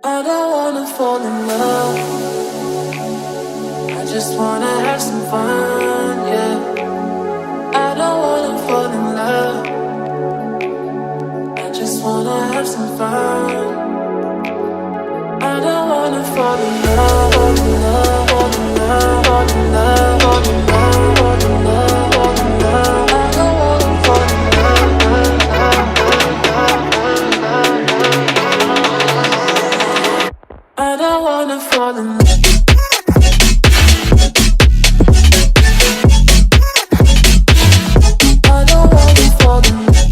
I don't wanna fall in love. I just wanna have some fun, yeah. I don't wanna fall in love. I just wanna have some fun. I don't wanna fall in love, fall in love, fall in love, fall in love, fall in love, fall in love, fall in love. I don't wanna fall in love, I don't wanna fall in love.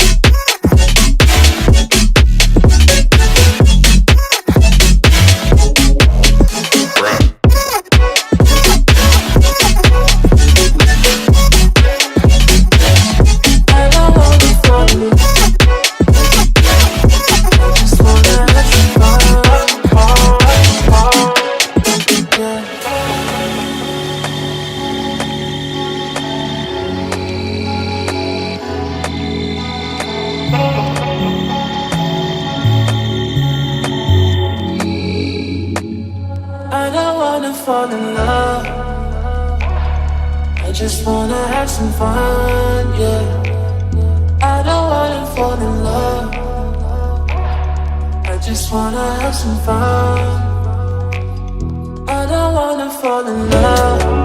I don't wanna fall in love. I just wanna have some fun, yeah. I don't wanna fall in love. I just wanna have some fun. I don't wanna fall in love.